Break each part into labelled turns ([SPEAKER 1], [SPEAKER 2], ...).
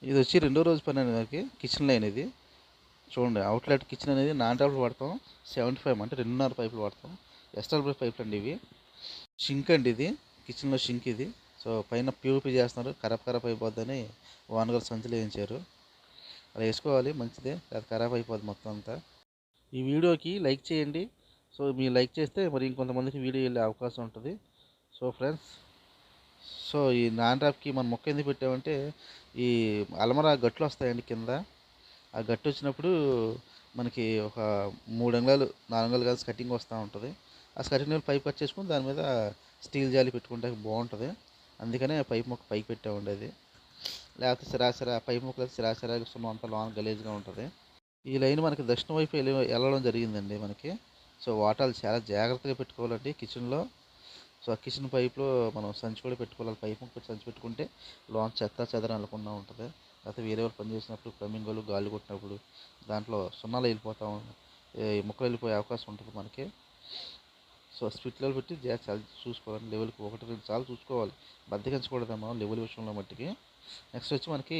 [SPEAKER 1] ఇది వచ్చి రెండో రోజు పని అనేది కిచెన్ లైన్ ఇది చూడండి. అవుట్లెట్ కిచెన్ అనేది నాన్ టాప్లు వాడతాం 75 అంటే 2.5 పైపులు వాడతాం. ఎస్ఎల్ పైపులు అండి ఇవి. షింక్ అండి ఇది, కిచెన్లో షింక్ ఇది. సో పైన ప్యూపీ చేస్తున్నారు, ఖరాబ్ అయిపోద్దని ఓనర్ గారు సంచులు వేయించారు. అలా వేసుకోవాలి, మంచిదే, అది ఖరాబ్ అయిపోద్ది మొత్తం అంతా. ఈ వీడియోకి లైక్ చేయండి. సో మీరు లైక్ చేస్తే మరి ఇంకొంతమందికి వీడియో వెళ్ళే అవకాశం ఉంటుంది. సో ఫ్రెండ్స్, సో ఈ నాన్ టాప్కి మనం మొక్క ఎందుకు పెట్టామంటే, ఈ అలమరా గట్లు వస్తాయండి కింద. ఆ గట్టు వచ్చినప్పుడు మనకి ఒక 3 అంగుళాలు 4 అంగుళాలు కలిసి కటింగ్ వస్తూ ఉంటుంది. ఆ కటింగ్ పైప్ కట్ చేసుకుని దాని మీద స్టీల్ జాలి పెట్టుకుంటే బాగుంటుంది. అందుకనే పైప్ మొక్క పైకి పెట్టామండి. అది లేకపోతే సిరాసిరా పైప్ మొక్కలు సిరాసిరా సున్నం అంతా లోన గలీజ్గా ఉంటుంది. ఈ లైన్ మనకి దక్షిణ వైపు వెళ్ళడం జరిగిందండి మనకి. సో వాటాలు చాలా జాగ్రత్తగా పెట్టుకోవాలండి కిచెన్లో. సో ఆ కిచెన్ పైప్లో మనం సంచి కూడా పెట్టుకోవాలి. పైప్ మొక్క సంచి పెట్టుకుంటే లోన చెత్త చెదర అనకుండా ఉంటుంది. లేకపోతే వేరే వాళ్ళు పని చేసినప్పుడు ప్లంబింగ్ వాళ్ళు గాలి కొట్టినప్పుడు దాంట్లో సున్నాలు వెళ్ళిపోతాం, ముక్కలు వెళ్ళిపోయే అవకాశం ఉంటుంది మనకి. సో స్పిట్ లెవెల్ పెట్టి చాలా చూసుకోవాలి. లెవెల్కి 1-2 సార్లు చూసుకోవాలి, బద్దకించకూడదమ్మా లెవెల్ విషయంలో మట్టికి. నెక్స్ట్ వచ్చి మనకి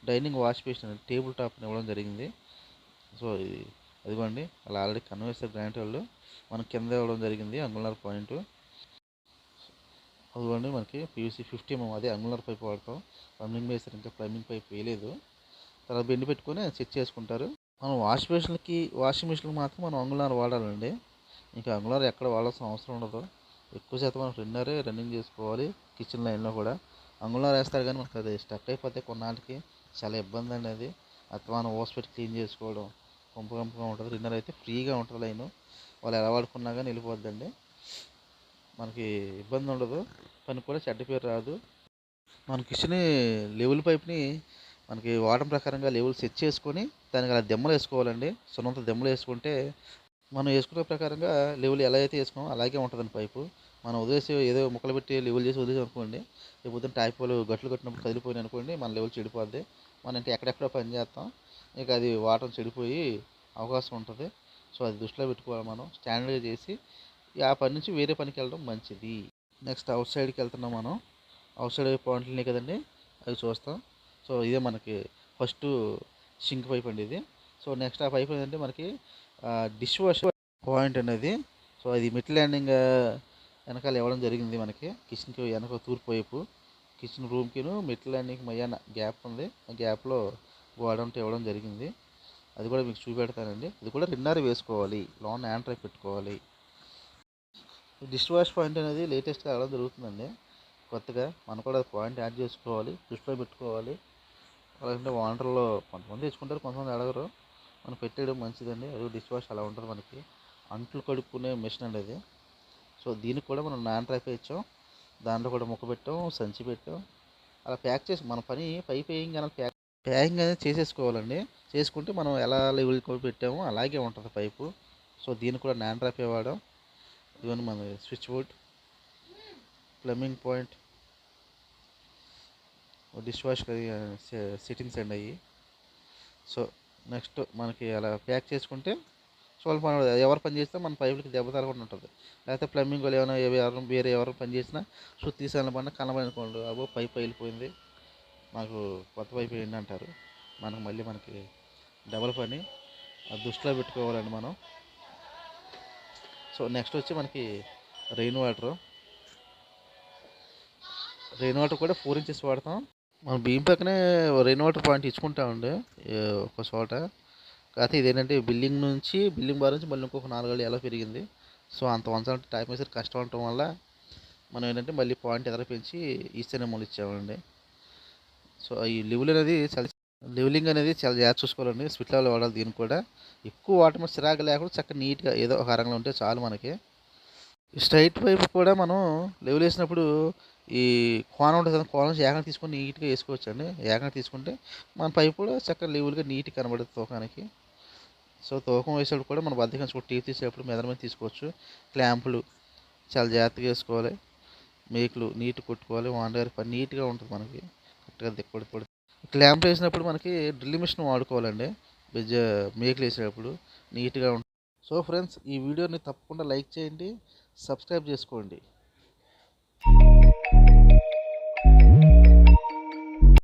[SPEAKER 1] dining wash basin table top ఇవ్వడం జరిగింది. సో ఇది అదిగోండి, అలా ఆల్రెడీ కన్వేస్తారు గ్రాంట్ వాళ్ళు. మనకి కింద ఇవ్వడం జరిగింది అంగుళర్ పాయింట్. అదిగోండి మనకి పీవీసీ 50 mm, అదే అంగుళర్ పైప్ వాడతాం. ప్లంబింగ్ వేస్తారు, ఇంకా ప్లంబింగ్ పైప్ వేయలేదు. తర్వాత బెండ్ పెట్టుకొని సెట్ చేసుకుంటారు. మనం వాషింగ్ మిషన్కి మాత్రం మనం అంగుళర్ వాడాలండి. ఇంకా అంగుళర్ ఎక్కడ వాడాల్సిన అవసరం ఉండదు. ఎక్కువ శాతం మనం రెండరే రన్నింగ్ చేసుకోవాలి. కిచెన్ లైన్లో కూడా అంగుళర్ వేస్తారు, కానీ మనకు అది స్టక్ అయిపోతే కొన్నాళ్ళకి చాలా ఇబ్బంది అండి. అది మనం ఓస్ పెట్టి క్లీన్ చేసుకోవడం కంపుగా ఉంటుంది. రెండర్ అయితే ఫ్రీగా ఉంటుంది లైన్. వాళ్ళు ఎలా వాడుకున్నా కానీ వెళ్ళిపోద్దండి, మనకి ఇబ్బంది ఉండదు, పని కూడా చెడ్డ పేరు రాదు. మన కిచెన్ లెవెల్ పైప్ని మనకి వాడడం ప్రకారంగా లెవెల్ సెట్ చేసుకొని దానికి అలా దెమ్మలు వేసుకోవాలండి. సున్నంత దెమ్మలు వేసుకుంటే మనం వేసుకునే ప్రకారంగా లెవెల్ ఎలా అయితే వేసుకున్నామో అలాగే ఉంటుందండి పైపు. మనం వదిలేసి ఏదో ముక్కలు పెట్టి లెవెల్ చేసి వదిలేసి అనుకోండి, రేపు టైపులు గట్లు కట్టినప్పుడు కదిలిపోయినాయి అనుకోండి, మన లెవెల్ చెడిపోద్ది. మనం ఇంకా ఎక్కడెక్కడో పని చేస్తాం, ఇక అది వాటర్ చెడిపోయి అవకాశం ఉంటుంది. సో అది దృష్టిలో పెట్టుకోవాలి. మనం స్టాండర్డ్గా చేసి ఆ పని నుంచి వేరే పనికి వెళ్ళడం మంచిది. నెక్స్ట్ అవుట్ సైడ్కి వెళ్తున్నాం మనం. అవుట్ సైడ్ పాయింట్లు ఉన్నాయి కదండి, అవి చూస్తాం. సో ఇదే మనకి ఫస్ట్ షింక్ పైప్ అండి ఇది. సో నెక్స్ట్ ఆ పైప్ ఏంటంటే మనకి డిష్ వాష్ పాయింట్ అనేది. సో అది మిడ్ ల్యాండింగ్ వెనకాల ఇవ్వడం జరిగింది మనకి. కిచెన్కి వెనక తూర్పు వైపు కిచెన్ రూమ్కిను మిడ్ ల్యాండింగ్ మధ్యాహ్న గ్యాప్ ఉంది. ఆ గ్యాప్లో గోడంటే ఇవ్వడం జరిగింది. అది కూడా మీకు చూపెడతానండి. ఇది కూడా 2.5 వేసుకోవాలి, లోన్ యాంట్రై పెట్టుకోవాలి. డిష్ వాష్ పాయింట్ అనేది లేటెస్ట్గా రావడం జరుగుతుందండి కొత్తగా. మనం కూడా పాయింట్ యాడ్ చేసుకోవాలి, దృష్టిలో పెట్టుకోవాలి. అలాగే వాటర్లో కొంతమంది తెచ్చుకుంటారు, కొంతమంది అడగరు. మనం పెట్టేయడం మంచిదండి. అది డిష్ వాష్ అలా ఉంటుంది మనకి. అంట్లు కడుక్కునే మిషన్ అండి అది. సో దీనికి కూడా మనం నాన్ ట్రాప్ ఇచ్చాం, దాంట్లో కూడా ముక్క పెట్టాం, సంచి పెట్టాం. అలా ప్యాక్ చేసి మన పని పైప్ వేయంగానే ప్యాకింగ్ అనేది చేసేసుకోవాలండి. చేసుకుంటే మనం ఎలా లెవెల్ పెట్టామో అలాగే ఉంటుంది పైపు. సో దీనికి కూడా నాన్ ట్రాప్ వాడాం. ఇవన్నీ మన switch board, plumbing point, dish wash settings అండి అవి. సో నెక్స్ట్ మనకి అలా ప్యాక్ చేసుకుంటే సో పని ఎవరు పని చేస్తే మన పైపులకి దెబ్బ తగలకుండా ఉంటుంది. లేకపోతే ప్లంబింగ్ వాళ్ళు ఏమైనా వేరే ఎవరు పని చేసినా తీసాను పడినా కనబడుకోండి, అబ్బో పైప్ పగిలిపోయింది, మాకు కొత్త పైపు వేయండి అంటారు. మనకి డబల్ పని, అది దృష్టిలో పెట్టుకోవాలండి మనం. సో నెక్స్ట్ వచ్చి మనకి రెయిన్ వాటర్ కూడా 4 inches వాడతాం. మనం బియ్యం పక్కనే రెయిన్ వాటర్ పాయింట్ ఇచ్చుకుంటామండి ఒక చోట. కాకపోతే ఇదేంటంటే బిల్డింగ్ బార్ నుంచి మళ్ళీ ఇంకొక 4 అడుగులు ఎలా పెరిగింది. సో అంత వంచాలంటే టైం వేసి కష్టం ఉండటం వల్ల మనం ఏంటంటే మళ్ళీ పాయింట్ ఎదర పెంచి ఈస్తేనేమో ఇచ్చామండి. సో ఈ లెవెలింగ్ అనేది చాలా జాగ్రత్త చూసుకోవాలండి. స్పిట్ లెవెల్ వాడాలి. దీనికి కూడా ఎక్కువ వాటర్ మీద చిరాకు లేకుండా చక్కగా నీట్గా ఏదో ఒక రంగంలో ఉంటే చాలు మనకి. స్ట్రైట్ వైపు కూడా మనం లెవెల్ వేసినప్పుడు ఈ కోన ఉంటుంది కదా, కోన నుంచి ఏకంగా తీసుకొని నీట్గా వేసుకోవచ్చు అండి. ఏకంగా తీసుకుంటే మన పైపు కూడా చక్కగా లెవెల్గా నీట్గా కనబడుతుంది తూకానికి. సో తూకం వేసేటప్పుడు కూడా మనం బద్దకించుకుంటే టీప్ తీసేటప్పుడు మెదడుమీద తీసుకోవచ్చు. క్లాంపులు చాలా జాగ్రత్తగా వేసుకోవాలి. మేకులు నీట్గా కొట్టుకోవాలి. వాండర్ పని నీట్గా ఉంటుంది మనకి, కరెక్ట్గా దిక్కబడి. క్లాంప్ వేసినప్పుడు మనకి డ్రిల్ మిషన్ వాడుకోవాలండి. మేకులు వేసేటప్పుడు నీట్గా ఉంటుంది. సో ఫ్రెండ్స్, ఈ వీడియోని తప్పకుండా లైక్ చేయండి, సబ్స్క్రైబ్ చేసుకోండి.